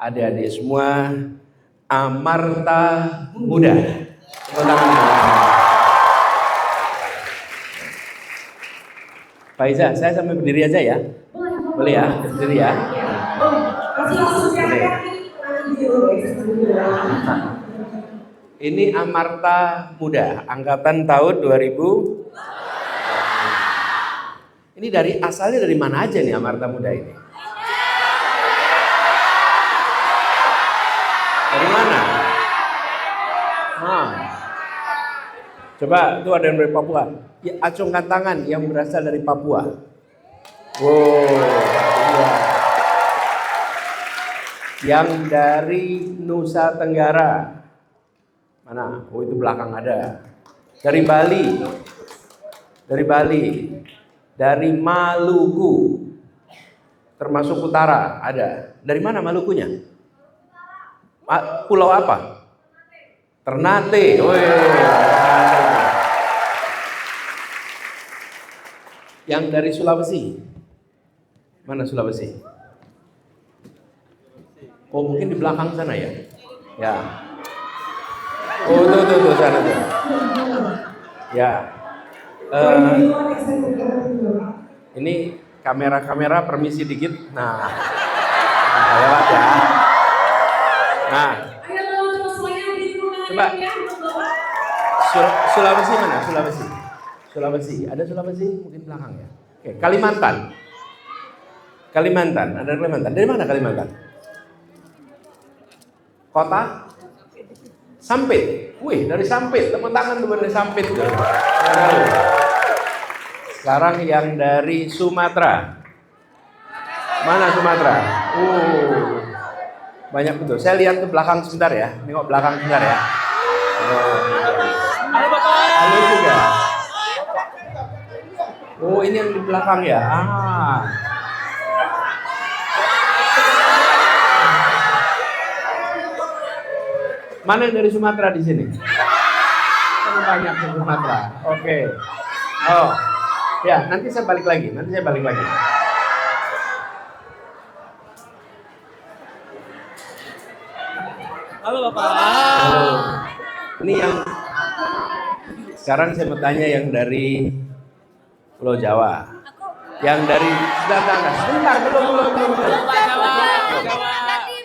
adik-adik semua, Amarta Muda. Tepuk tangan. Pak Iza, saya sampai berdiri aja ya. Boleh ya, berdiri ya. Ini Amarta Muda, angkatan tahun 2000. Ini asalnya dari mana aja nih Amarta Muda ini? Dari mana? Coba itu ada yang dari Papua. Ya, acungkan tangan yang berasal dari Papua. Papua. Yang dari Nusa Tenggara. Mana? Oh, itu belakang ada. Dari Bali. Dari Maluku. Termasuk utara ada. Dari mana Malukunya? Pulau apa? Ternate. Yang dari Sulawesi. Mana Sulawesi? Oh, mungkin di belakang sana ya. Ya. Oh, tuh sana tuh. Ya. Ini kamera permisi dikit. Nah, lewat ya. Nah, coba Sulawesi mana? Sulawesi. Ada Sulawesi? Mungkin belakang ya. Oke, Kalimantan. Ada Kalimantan. Dari mana Kalimantan? Kota? Sampit. Wih, dari Sampit. Tepuk tangan tuh dari Sampit. Sekarang yang dari Sumatera. Mana Sumatera? Banyak betul. Saya lihat ke belakang sebentar ya. Nengok belakang sebentar ya. Halo Bapak. Halo juga. Oh, ini yang di belakang ya. Mana yang dari Sumatera di sini? Banyak dari Sumatera. Oke. Oh, ya. Nanti saya balik lagi. Halo Bapak. Halo. Ini yang sekarang saya mau tanya yang dari Pulau Jawa. Yang dari sebentar belum. Jawa.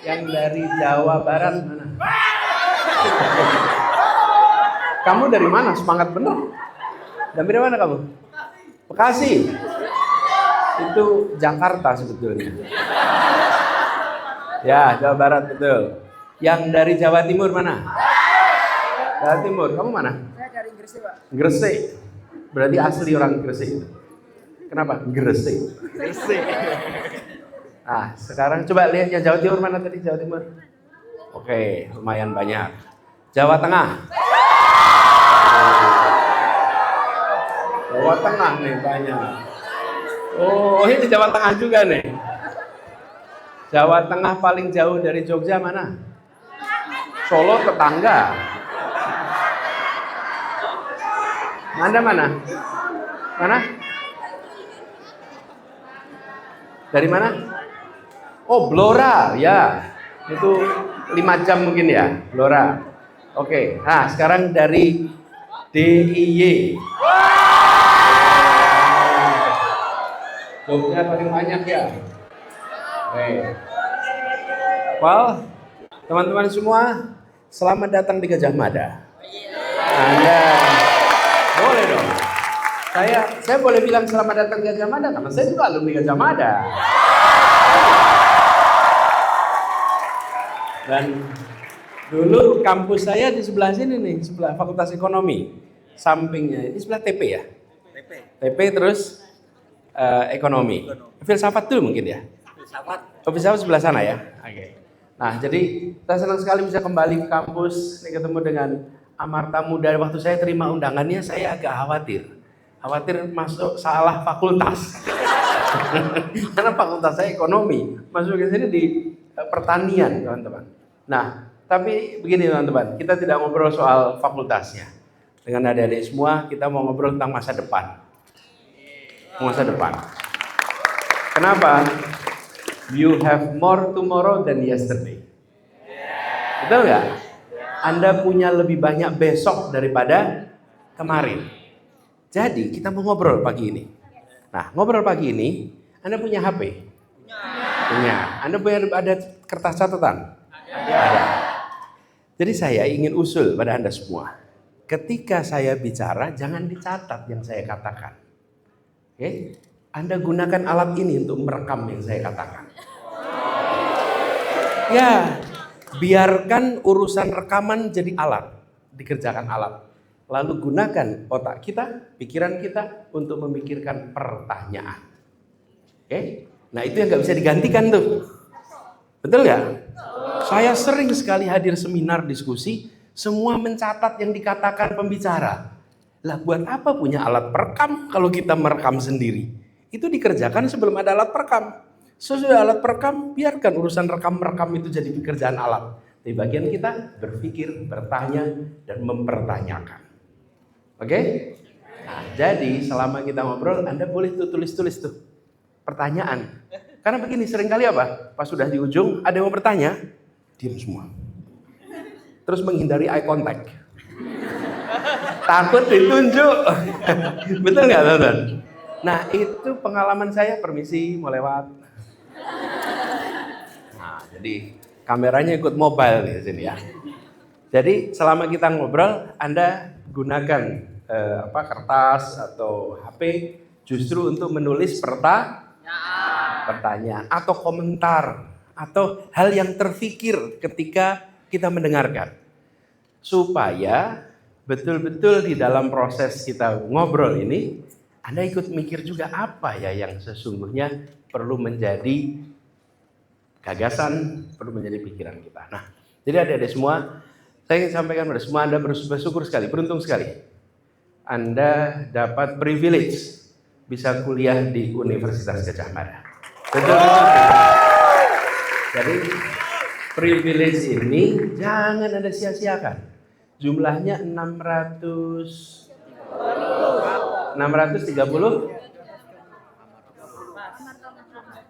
Yang dari Jawa Barat mana? Kamu dari mana? Semangat bener. Dan dari mana kamu? Bekasi. Itu Jakarta sebetulnya. Ya, Jawa Barat betul. Yang dari Jawa Timur mana? Jawa Timur. Kamu mana? Saya dari Gresik, Pak. Gresik. Berarti asli orang Gresik. Kenapa? Gresik. Nah, sekarang coba lihat yang Jawa Timur mana tadi? Jawa Timur. Oke, lumayan banyak. Jawa Tengah. Jawa Tengah nih banyak. Oh, ini Jawa Tengah juga nih. Jawa Tengah paling jauh dari Jogja mana? Solo tetangga. Mana? Dari mana? Oh, Blora, ya. Itu 5 jam mungkin ya, Blora. Oke, nah sekarang dari DIY. Jogja paling banyak ya. Oke. Well, teman-teman semua, selamat datang di Gajah Mada. Anda boleh dong. Saya boleh bilang selamat datang di Gajah Mada karena saya juga alumni Gajah Mada. Dan dulu kampus saya di sebelah sini nih, sebelah Fakultas Ekonomi. Sampingnya, ini sebelah TP ya? TP terus Ekonomi. Filsafat dulu mungkin ya? Filsafat sebelah sana ya? Oke. Nah, jadi saya senang sekali bisa kembali ke kampus, ketemu dengan Amarta Muda. Waktu saya terima undangannya, saya agak khawatir masuk salah fakultas. Karena fakultas saya ekonomi, masuk ke sini di pertanian, teman-teman. Nah, tapi begini teman-teman, kita tidak ngobrol soal fakultasnya. Dengan adik-adik semua, kita mau ngobrol tentang masa depan. Masa depan. Kenapa? You have more tomorrow than yesterday. Betul nggak? Anda punya lebih banyak besok daripada kemarin. Jadi kita mau ngobrol pagi ini. Nah, ngobrol pagi ini, Anda punya HP? Punya. Anda punya ada kertas catatan? Ada. Jadi saya ingin usul pada Anda semua. Ketika saya bicara, jangan dicatat yang saya katakan. Oke? Anda gunakan alat ini untuk merekam yang saya katakan. Ya, biarkan urusan rekaman jadi alat, dikerjakan alat. Lalu gunakan otak kita, pikiran kita untuk memikirkan pertanyaan. Oke? Nah itu yang nggak bisa digantikan tuh. Betul nggak? Saya sering sekali hadir seminar diskusi, semua mencatat yang dikatakan pembicara. Lah buat apa punya alat perekam kalau kita merekam sendiri? Itu dikerjakan sebelum ada alat perekam. Sesudah alat perekam, biarkan urusan rekam-rekam itu jadi pekerjaan alat. Di bagian kita berpikir, bertanya, dan mempertanyakan. Oke? Nah, jadi selama kita ngobrol, Anda boleh tulis-tulis tuh pertanyaan. Karena begini, seringkali apa? Pas sudah di ujung, ada yang mau bertanya, diam semua. Terus menghindari eye contact. Takut ditunjuk. Betul nggak, teman-teman? Nah, itu pengalaman saya, permisi, mau lewat. Nah, jadi kameranya ikut mobile di sini ya. Jadi selama kita ngobrol, Anda gunakan kertas atau HP justru untuk menulis pertanyaan atau komentar atau hal yang terfikir ketika kita mendengarkan. Supaya betul-betul di dalam proses kita ngobrol ini, Anda ikut mikir juga apa ya yang sesungguhnya perlu menjadi gagasan, perlu menjadi pikiran kita. Nah, jadi adik-adik semua, saya ingin sampaikan kepada semua, Anda bersyukur sekali, beruntung sekali. Anda dapat privilege bisa kuliah di Universitas Gadjah Mada. Betul. Jadi privilege ini jangan Anda sia-siakan. Jumlahnya 630.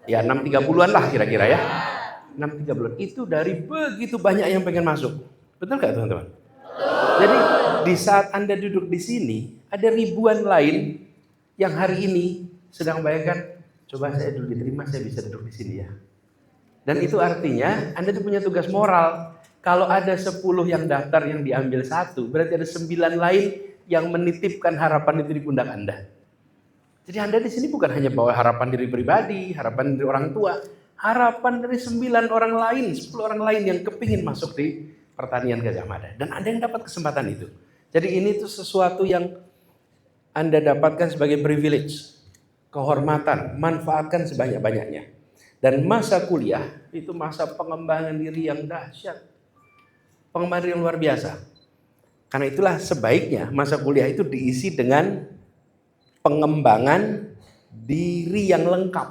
Ya 630-an lah kira-kira ya. 630-an itu dari begitu banyak yang pengen masuk. Betul gak teman-teman? Jadi di saat Anda duduk di sini, ada ribuan lain yang hari ini sedang bayangkan, coba saya dulu diterima, saya bisa duduk di sini ya. Dan itu artinya Anda tuh punya tugas moral. Kalau ada 10 yang daftar yang diambil 1, berarti ada 9 lain yang menitipkan harapan itu di pundak Anda. Jadi Anda di sini bukan hanya bawa harapan diri pribadi, harapan dari orang tua, harapan dari 9 orang lain, 10 orang lain yang kepingin masuk di pertanian Gadjah Mada. Dan Anda yang dapat kesempatan itu. Jadi ini tuh sesuatu yang Anda dapatkan sebagai privilege, kehormatan, manfaatkan sebanyak-banyaknya. Dan masa kuliah itu masa pengembangan diri yang dahsyat, pengembangan diri yang luar biasa. Karena itulah sebaiknya masa kuliah itu diisi dengan pengembangan diri yang lengkap.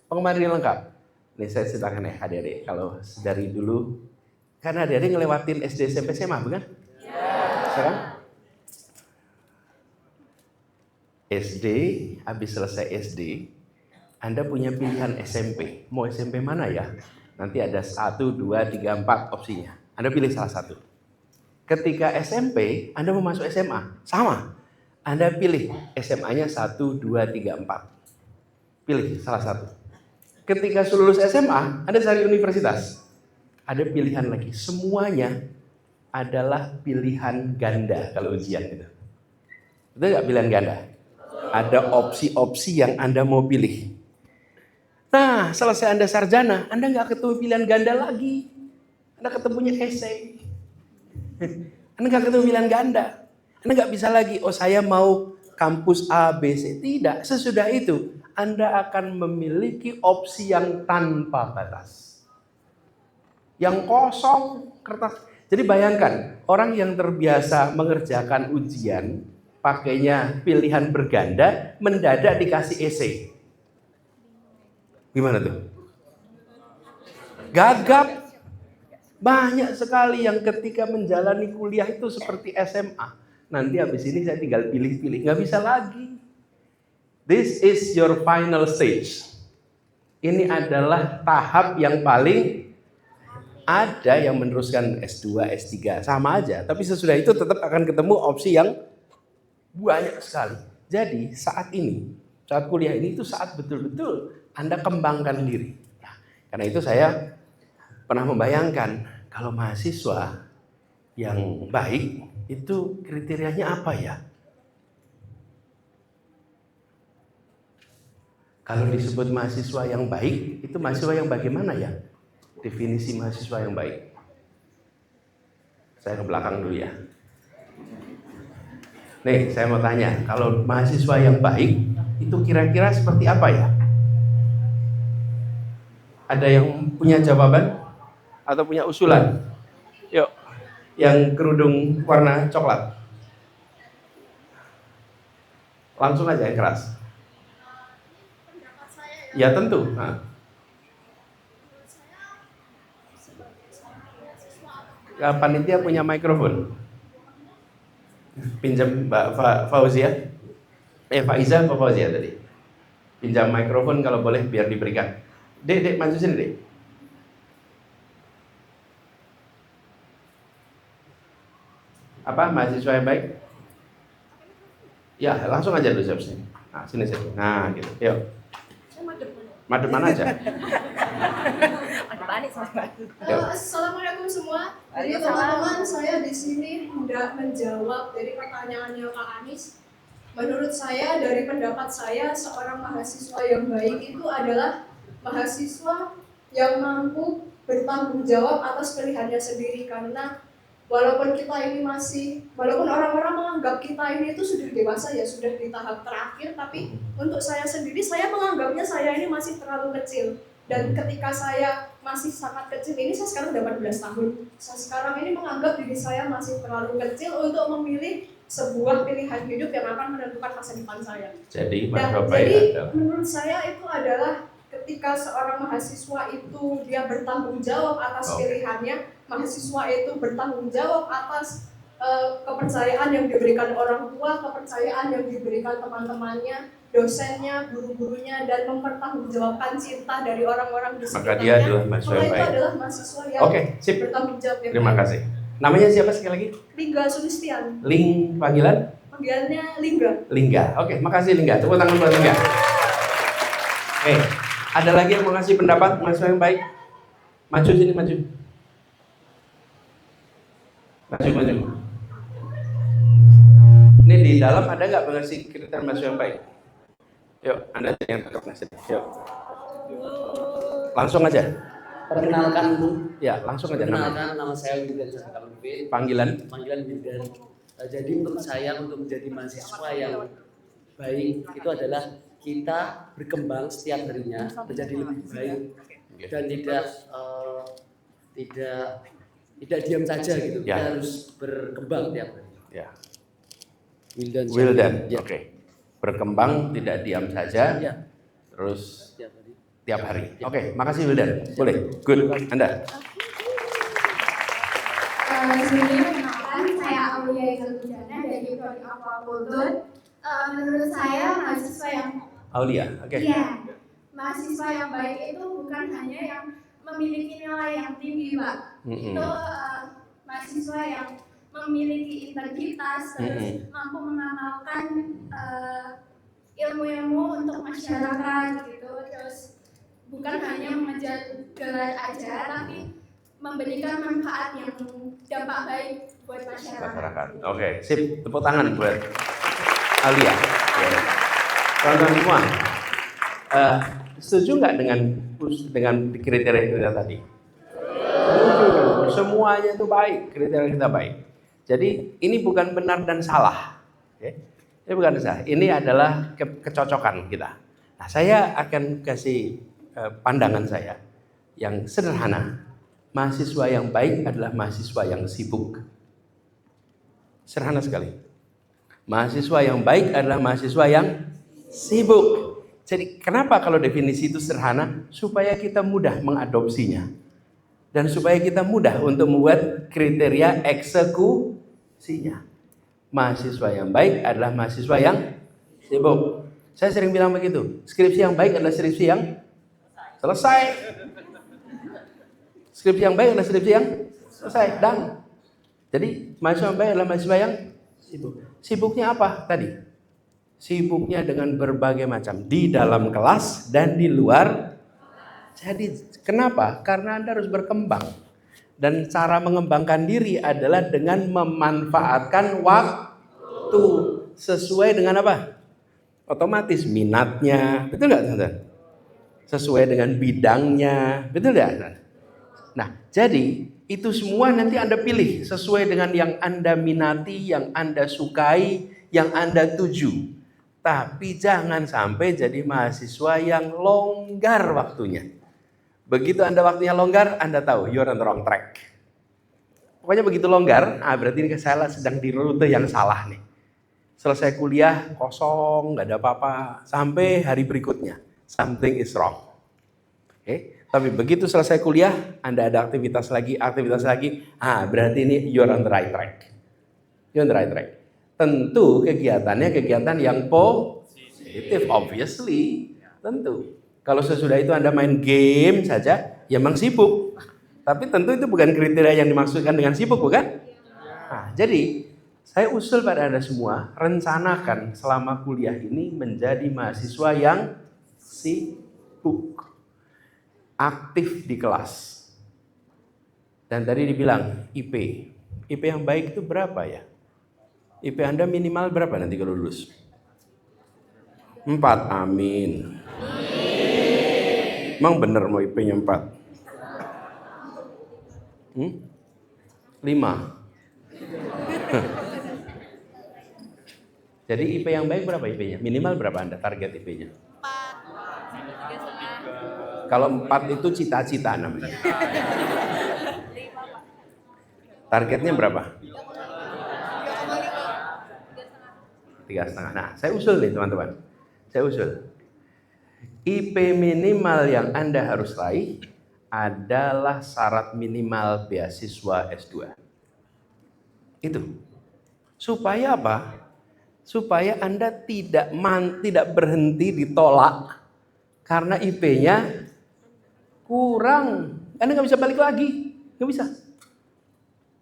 Pengembangan diri yang lengkap. Nih saya ceritakan ya adik-adik, kalau dari dulu, karena adik-adik ngelewatin SD, SMP, SMA bukan? Sekarang? SD, habis selesai SD, Anda punya pilihan SMP. Mau SMP mana ya? Nanti ada 1, 2, 3, 4 opsinya. Anda pilih salah satu. Ketika SMP, Anda mau masuk SMA, sama. Anda pilih SMA-nya 1, 2, 3, 4. Pilih salah satu. Ketika lulus SMA, Anda cari universitas. Ada pilihan lagi. Semuanya adalah pilihan ganda kalau ujian gitu. Betul nggak pilihan ganda? Ada opsi-opsi yang Anda mau pilih. Nah, selesai Anda sarjana, Anda nggak ketemu pilihan ganda lagi. Anda ketemunya esai. Anda nggak ketemu pilihan ganda. Anda nggak bisa lagi, oh saya mau kampus A, B, C. Tidak, sesudah itu Anda akan memiliki opsi yang tanpa batas. Yang kosong kertas. Jadi bayangkan, orang yang terbiasa mengerjakan ujian, pakainya pilihan berganda, mendadak dikasih esai. Gimana tuh? Gagap. Banyak sekali yang ketika menjalani kuliah itu seperti SMA. Nanti habis ini saya tinggal pilih-pilih. Nggak bisa lagi. This is your final stage. ini adalah tahap yang paling ada yang meneruskan S2, S3 sama aja. Tapi sesudah itu tetap akan ketemu opsi yang banyak sekali. Jadi saat ini, saat kuliah ini itu saat betul-betul Anda kembangkan diri. Nah, karena itu saya pernah membayangkan kalau mahasiswa yang baik itu kriterianya apa ya? Kalau disebut mahasiswa yang baik, itu mahasiswa yang bagaimana ya? Definisi mahasiswa yang baik. Saya ke belakang dulu ya. Nih, saya mau tanya, kalau mahasiswa yang baik, itu kira-kira seperti apa ya? Ada yang punya jawaban? Atau punya usulan? Yuk, yang kerudung warna coklat. Langsung aja yang keras. Ya tentu. Nah. Ya, panitia punya mikrofon. Pinjam Mbak Fauzia. Faiza atau Fauzia tadi? Pinjam mikrofon kalau boleh biar diberikan. Dek, maju sini, Dek. Apa mahasiswa yang baik? Ya, langsung aja dulu siap sini. Nah, sini. Nah, gitu. Yuk. Madep mana aja? Assalamualaikum semua. Jadi teman-teman, saya di sini hendak menjawab dari pertanyaannya Kak Anies. Menurut saya, dari pendapat saya, seorang mahasiswa yang baik itu adalah mahasiswa yang mampu bertanggung jawab atas pilihannya sendiri. Karena walaupun orang-orang menganggap kita ini itu sudah dewasa, ya sudah di tahap terakhir, tapi untuk saya sendiri, saya menganggapnya saya ini masih terlalu kecil. Dan ketika saya masih sangat kecil ini, saya sekarang udah 14 tahun. Saya sekarang ini menganggap diri saya masih terlalu kecil untuk memilih sebuah pilihan hidup yang akan menentukan masa depan saya. Jadi menurut saya itu adalah ketika seorang mahasiswa itu dia bertanggung jawab atas pilihannya, mahasiswa itu bertanggung jawab atas kepercayaan yang diberikan orang tua, kepercayaan yang diberikan teman-temannya, dosennya, guru-gurunya, dan mempertanggungjawabkan cinta dari orang-orang di sekitarnya. Maka dia adalah mahasiswa yang baik. Itu adalah mahasiswa yang bertanggung jawab. Terima kasih. Namanya siapa sekali lagi? Lingga Sulistian. Panggilan? Panggilannya Lingga. Lingga. Oke, makasih Lingga. Tepuk tangan buat Lingga. Oke, ada lagi yang mau ngasih pendapat mahasiswa yang baik? Maju sini, maju. Maju. Ini di dalam ada nggak mengasih kriteria mahasiswa yang baik? Yuk, Anda yang tetap ngasih. Yuk. Langsung aja. Perkenalkan Bu. Ya, langsung aja. Nama saya Wildan Zakaludin. Panggilan Wildan. Jadi menurut saya untuk menjadi mahasiswa yang baik itu adalah kita berkembang setiap harinya menjadi lebih baik dan tidak diam saja gitu. Ya. Kita harus berkembang tiap hari. Ya. Wildan. Ya. Oke. Berkembang tidak diam saja. Ya. Terus tiap hari. Oke, makasih Wildan. Boleh. Good. Anda. Sebelumnya perkenalkan, saya Aulia Iqbal dari Prodi Aquaculture. Menurut saya mahasiswa yang Aulia, mahasiswa yang baik itu bukan hanya yang memiliki nilai yang tinggi, Pak. Itu mahasiswa yang memiliki integritas, terus mampu mengamalkan ilmu-ilmu untuk masyarakat gitu, terus bukan hanya mengejar gelar aja, tapi memberikan manfaat yang dampak baik buat masyarakat. Oke, sip. Tepuk tangan buat Aulia. Teman-teman semua, setuju nggak dengan kriteria kita tadi? Semuanya itu baik, kriteria kita baik. Jadi ini bukan benar dan salah. Ini bukan salah. Ini adalah kecocokan kita. Nah, saya akan kasih pandangan saya yang sederhana. Mahasiswa yang baik adalah mahasiswa yang sibuk. Sederhana sekali. Mahasiswa yang baik adalah mahasiswa yang sibuk. Jadi kenapa kalau definisi itu sederhana? Supaya kita mudah mengadopsinya. Dan supaya kita mudah untuk membuat kriteria eksekusinya. Mahasiswa yang baik adalah mahasiswa yang sibuk. Saya sering bilang begitu. Skripsi yang baik adalah skripsi yang Selesai. Skripsi yang baik adalah skripsi yang selesai. Dan jadi mahasiswa yang baik adalah mahasiswa yang sibuk. Sibuknya apa tadi? Sibuknya dengan berbagai macam di dalam kelas dan di luar. Jadi kenapa? Karena Anda harus berkembang. Dan cara mengembangkan diri adalah dengan memanfaatkan waktu sesuai dengan apa? Otomatis minatnya, betul nggak teman-teman? Sesuai dengan bidangnya, betul nggak? Nah, jadi itu semua nanti Anda pilih sesuai dengan yang Anda minati, yang Anda sukai, yang Anda tuju. Tapi jangan sampai jadi mahasiswa yang longgar waktunya. Begitu Anda waktunya longgar, Anda tahu you're on the wrong track. Pokoknya begitu longgar, berarti ini saya sedang di rute yang salah nih. Selesai kuliah kosong, nggak ada apa-apa, sampai hari berikutnya something is wrong. Oke, tapi begitu selesai kuliah, Anda ada aktivitas lagi, berarti ini you're on the right track. You're on the right track. Tentu kegiatannya kegiatan yang positif, obviously, tentu. Kalau sesudah itu Anda main game saja, ya memang sibuk. Tapi tentu itu bukan kriteria yang dimaksudkan dengan sibuk, bukan? Nah, jadi saya usul pada Anda semua, rencanakan selama kuliah ini menjadi mahasiswa yang sibuk, aktif di kelas. Dan tadi dibilang IP yang baik itu berapa ya? IP Anda minimal berapa nanti kalau lulus? 4, amin. Emang bener mau IP-nya 4? 5. Jadi IP yang baik berapa IP-nya? Minimal berapa Anda target IP-nya? 4. Kalau 4 itu cita-cita namanya. Targetnya berapa? 3,5. Nah, saya usul nih teman-teman. Saya usul. IP minimal yang Anda harus raih adalah syarat minimal beasiswa S2. Itu. Supaya apa? Supaya Anda tidak berhenti ditolak karena IP-nya kurang. Anda nggak bisa balik lagi. Nggak bisa.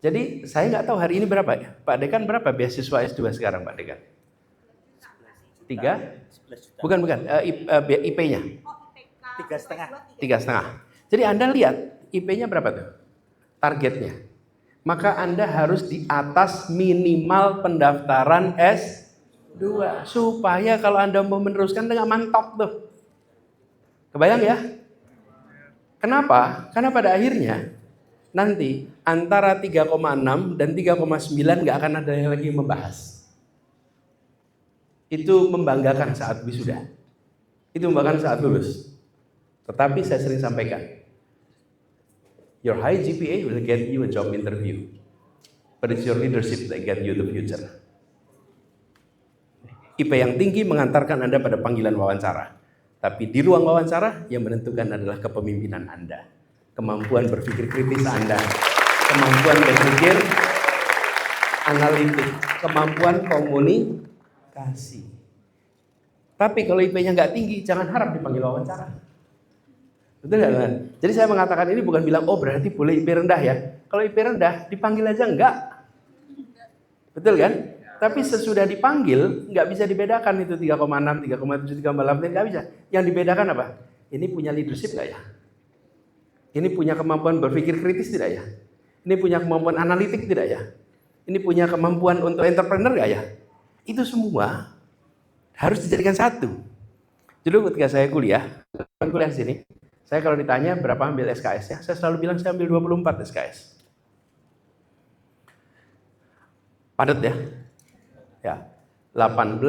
Jadi saya nggak tahu hari ini berapa ya. Pak Dekan berapa beasiswa S2 sekarang Pak Dekan? 3? Bukan. IP-nya. 3,5. Jadi Anda lihat IP-nya berapa tuh? Targetnya. Maka Anda harus di atas minimal pendaftaran S2. Supaya kalau Anda mau meneruskan dengan mantap tuh. Kebayang ya? Kenapa? Karena pada akhirnya nanti antara 3,6 dan 3,9 nggak akan ada yang lagi membahas. Itu membanggakan saat wisuda. Itu membanggakan saat lulus. Tetapi saya sering sampaikan, your high GPA will get you a job interview. But it's your leadership that get you the future. IP yang tinggi mengantarkan Anda pada panggilan wawancara. Tapi di ruang wawancara yang menentukan adalah kepemimpinan Anda. Kemampuan berpikir kritis Anda. Kemampuan berpikir analitik. Kemampuan komunikasi. Tapi kalau IP-nya nggak tinggi, jangan harap dipanggil wawancara. Betul nggak, kan? Jadi saya mengatakan ini bukan bilang, oh berarti boleh IP rendah ya. Kalau IP rendah, dipanggil aja enggak. Betul kan? Tapi sesudah dipanggil, nggak bisa dibedakan itu 3,6, 3,7, 3,8, nggak bisa. Yang dibedakan apa? Ini punya leadership nggak ya? Ini punya kemampuan berpikir kritis tidak ya? Ini punya kemampuan analitik tidak ya? Ini punya kemampuan untuk entrepreneur nggak ya? Itu semua harus dijadikan satu. Dulu ketika saya kuliah di sini, saya kalau ditanya berapa ambil SKS-nya, saya selalu bilang saya ambil 24 SKS. Padat ya? Ya, 18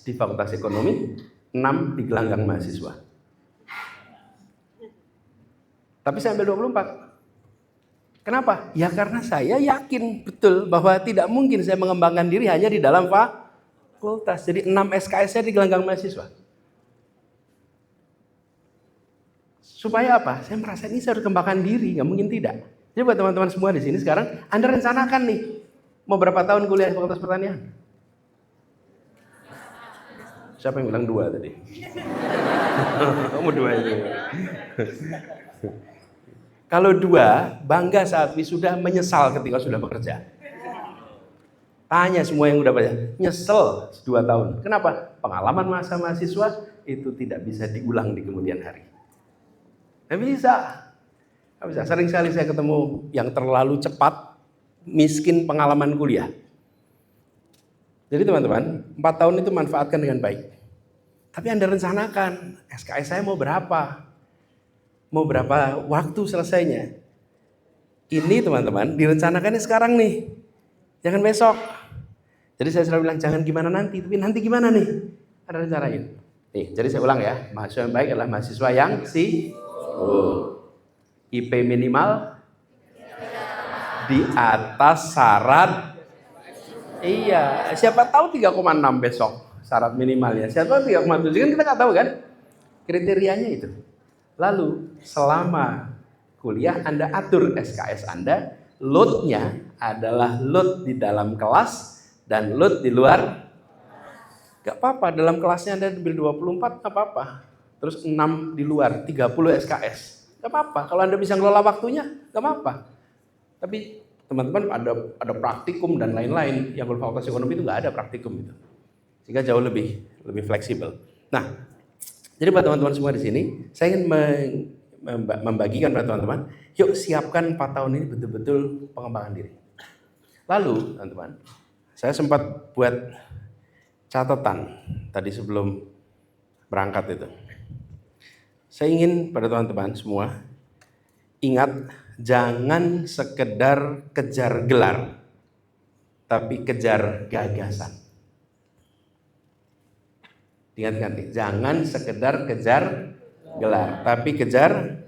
di Fakultas Ekonomi, 6 di gelanggang mahasiswa. Tapi saya ambil 24. Kenapa? Ya karena saya yakin betul bahwa tidak mungkin saya mengembangkan diri hanya di dalam fakultas. Jadi 6 SKS-nya di gelanggang mahasiswa. Supaya apa? Saya merasa ini saya harus kembangkan diri, nggak mungkin tidak. Jadi buat teman-teman semua di sini sekarang, Anda rencanakan nih, mau berapa tahun kuliah di Fakultas Pertanian? Siapa yang bilang 2 tadi? Kamu 2 itu. Kalau 2, bangga saat wisuda, menyesal ketika sudah bekerja. Tanya semua yang udah banyak, nyesel 2 tahun. Kenapa? Pengalaman masa mahasiswa itu tidak bisa diulang di kemudian hari. Nggak bisa. Sering sekali saya ketemu yang terlalu cepat, miskin pengalaman kuliah. Jadi teman-teman, 4 tahun itu manfaatkan dengan baik. Tapi Anda rencanakan, SKS saya mau berapa? Mau berapa waktu selesainya? Ini teman-teman, direncanakannya sekarang nih. Jangan besok. Jadi saya selalu bilang, jangan gimana nanti, tapi nanti gimana nih? Ada rencanain. Nih, jadi saya ulang ya, mahasiswa yang baik adalah mahasiswa yang IP minimal di atas syarat. Iya, siapa tahu 3,6 besok syarat minimalnya. Siapa tahu 3,7 kan kita nggak tahu kan? Kriterianya itu. Lalu selama kuliah Anda atur SKS Anda, load-nya adalah load di dalam kelas dan load di luar. Gak apa-apa, dalam kelasnya Anda ambil 24, gak apa-apa. Terus 6 di luar, 30 SKS. Gak apa-apa, kalau Anda bisa ngelola waktunya, gak apa-apa. Tapi teman-teman ada praktikum dan lain-lain. Yang berfakultas ekonomi itu gak ada praktikum itu. Sehingga jauh lebih fleksibel. Nah, jadi buat teman-teman semua di sini, saya ingin membagikan pada teman-teman, yuk siapkan 4 tahun ini betul-betul pengembangan diri. Lalu, teman-teman, saya sempat buat catatan tadi sebelum berangkat itu. Saya ingin pada teman-teman semua ingat, jangan sekedar kejar gelar, tapi kejar gagasan. Ingatkan nih, jangan sekedar kejar gelar, tapi kejar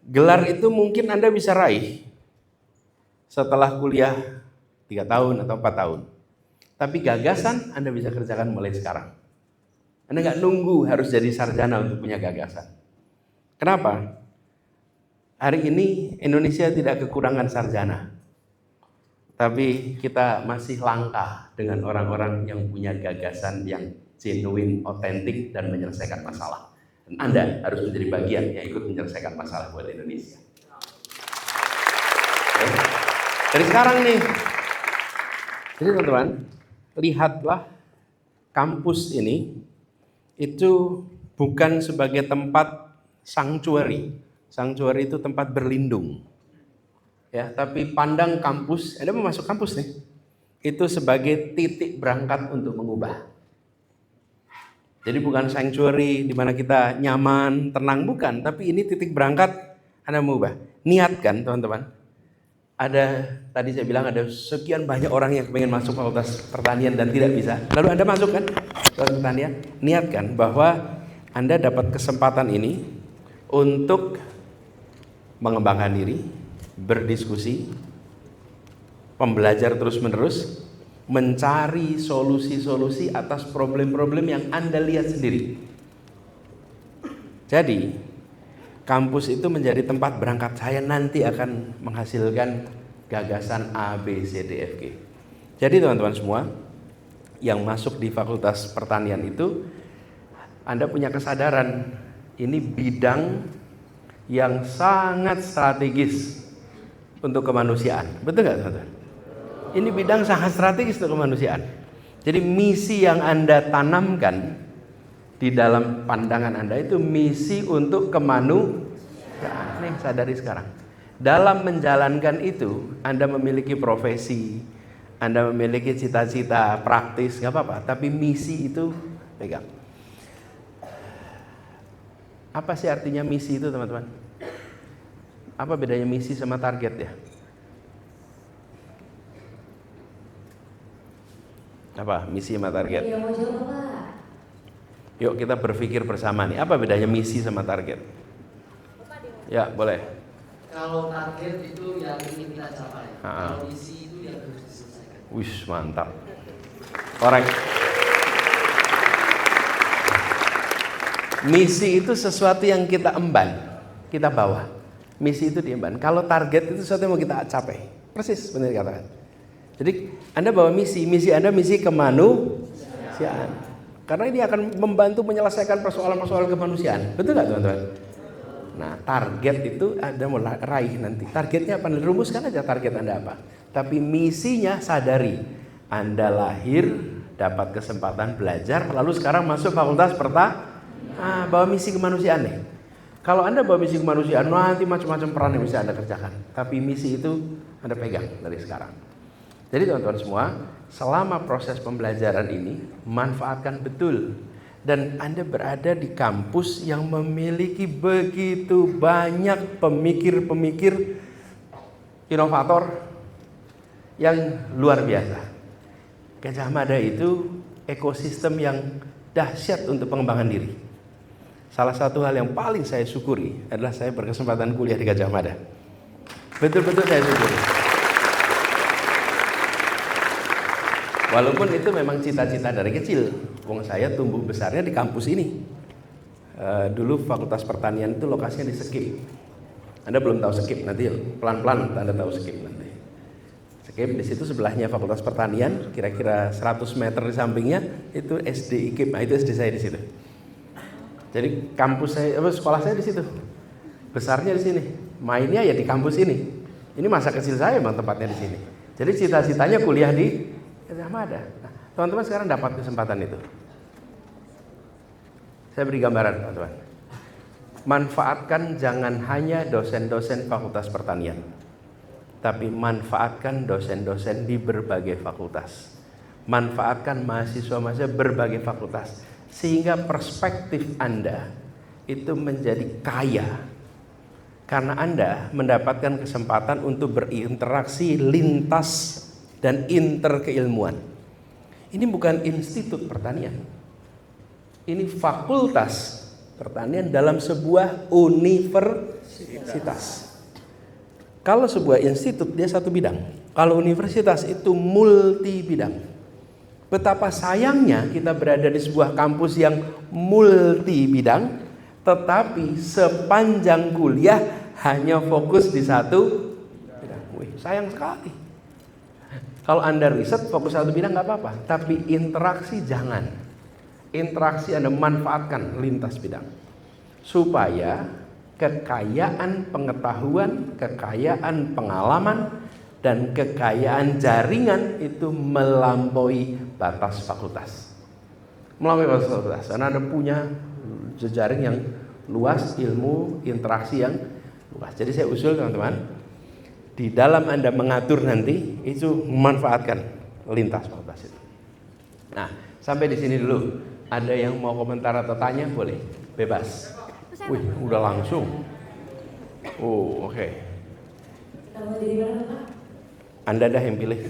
gelar. Itu mungkin Anda bisa raih setelah kuliah 3 tahun atau 4 tahun. Tapi gagasan Anda bisa kerjakan mulai sekarang. Anda nggak nunggu harus jadi sarjana untuk punya gagasan. Kenapa? Hari ini Indonesia tidak kekurangan sarjana. Tapi kita masih langka dengan orang-orang yang punya gagasan yang genuine, otentik, dan menyelesaikan masalah. Dan Anda harus menjadi bagian yang ikut menyelesaikan masalah buat Indonesia. Oke. Dari sekarang nih. Jadi teman-teman, lihatlah kampus ini itu bukan sebagai tempat sanctuary. Sanctuary itu tempat berlindung. Ya, tapi pandang kampus, Anda mau masuk kampus nih, itu sebagai titik berangkat untuk mengubah. Jadi bukan sanctuary di mana kita nyaman, tenang, bukan, tapi ini titik berangkat Anda mengubah. Niatkan, teman-teman. Ada, tadi saya bilang ada sekian banyak orang yang pengen masuk fakultas pertanian dan tidak bisa. Lalu Anda masuk kan fakultas pertanian, niatkan bahwa Anda dapat kesempatan ini untuk mengembangkan diri, berdiskusi, pembelajar terus-menerus, mencari solusi-solusi atas problem-problem yang Anda lihat sendiri. Jadi, kampus itu menjadi tempat berangkat saya nanti akan menghasilkan gagasan A, B, C, D, F, G. Jadi teman-teman semua yang masuk di Fakultas Pertanian itu, Anda punya kesadaran ini bidang yang sangat strategis untuk kemanusiaan. Betul nggak teman-teman? Ini bidang sangat strategis untuk kemanusiaan. Jadi misi yang Anda tanamkan di dalam pandangan Anda itu misi untuk kemanusiaan. Nih, sadari sekarang. Dalam menjalankan itu, Anda memiliki profesi, Anda memiliki cita-cita praktis, nggak apa-apa. Tapi misi itu pegang. Apa sih artinya misi itu, teman-teman? Apa bedanya misi sama target ya? Apa misi sama target? Yuk kita berpikir bersama nih, apa bedanya misi sama target? Ya, boleh. Kalau target itu yang ingin kita capai. Kalau misi itu yang harus diselesaikan. Wih, mantap. Korek. Misi itu sesuatu yang kita emban, kita bawa. Misi itu diemban. Kalau target itu sesuatu yang mau kita capai. Persis benar dikatakan. Jadi Anda bawa misi Anda misi kemanusiaan. Karena ini akan membantu menyelesaikan persoalan-persoalan kemanusiaan. Betul nggak teman-teman? Nah, target itu Anda mau raih nanti. Targetnya apa? Rumuskan aja target Anda apa. Tapi misinya sadari. Anda lahir, dapat kesempatan belajar, lalu sekarang masuk fakultas bawa misi kemanusiaan nih. Kalau Anda bawa misi kemanusiaan, nanti macam-macam peran yang bisa Anda kerjakan. Tapi misi itu Anda pegang dari sekarang. Jadi teman-teman semua, selama proses pembelajaran ini, manfaatkan betul. Dan Anda berada di kampus yang memiliki begitu banyak pemikir-pemikir inovator yang luar biasa. Gajah Mada itu ekosistem yang dahsyat untuk pengembangan diri. Salah satu hal yang paling saya syukuri adalah saya berkesempatan kuliah di Gajah Mada. Betul-betul saya syukuri. Walaupun itu memang cita-cita dari kecil. Wong saya tumbuh besarnya di kampus ini. Dulu Fakultas Pertanian itu lokasinya di Sekip. Anda belum tahu Sekip, nanti pelan-pelan Anda tahu Sekip nanti. Sekip di situ sebelahnya Fakultas Pertanian, kira-kira 100 meter di sampingnya itu SD IKIP. Nah, itu SD saya di situ. Jadi kampus saya, sekolah saya di situ. Besarnya di sini. Mainnya ya di kampus ini. Ini masa kecil saya memang tempatnya di sini. Jadi cita-citanya kuliah di Gajah Mada. Nah, teman-teman sekarang dapat kesempatan itu. Saya beri gambaran, teman-teman. Manfaatkan jangan hanya dosen-dosen Fakultas Pertanian, tapi manfaatkan dosen-dosen di berbagai fakultas. Manfaatkan mahasiswa-mahasiswa berbagai fakultas, sehingga perspektif Anda itu menjadi kaya. Karena Anda mendapatkan kesempatan untuk berinteraksi lintas dan interkeilmuan. Ini bukan institut pertanian. Ini fakultas pertanian dalam sebuah universitas. Kalau sebuah institut dia satu bidang. Kalau universitas itu multi bidang. Betapa sayangnya kita berada di sebuah kampus yang multi bidang, tetapi sepanjang kuliah hanya fokus di satu bidang. Sayang sekali. Kalau Anda riset fokus satu bidang nggak apa-apa, tapi interaksi jangan. Interaksi Anda manfaatkan lintas bidang, supaya kekayaan pengetahuan, kekayaan pengalaman, dan kekayaan jaringan itu melampaui batas fakultas. Melampaui batas fakultas, karena Anda punya jejaring yang luas, ilmu, interaksi yang luas. Jadi saya usul teman-teman, di dalam Anda mengatur nanti itu memanfaatkan lintas fakultas itu. Nah, sampai di sini dulu. Ada yang mau komentar atau tanya boleh, bebas. Wih, udah langsung. Oh, oke. Anda dah yang pilih.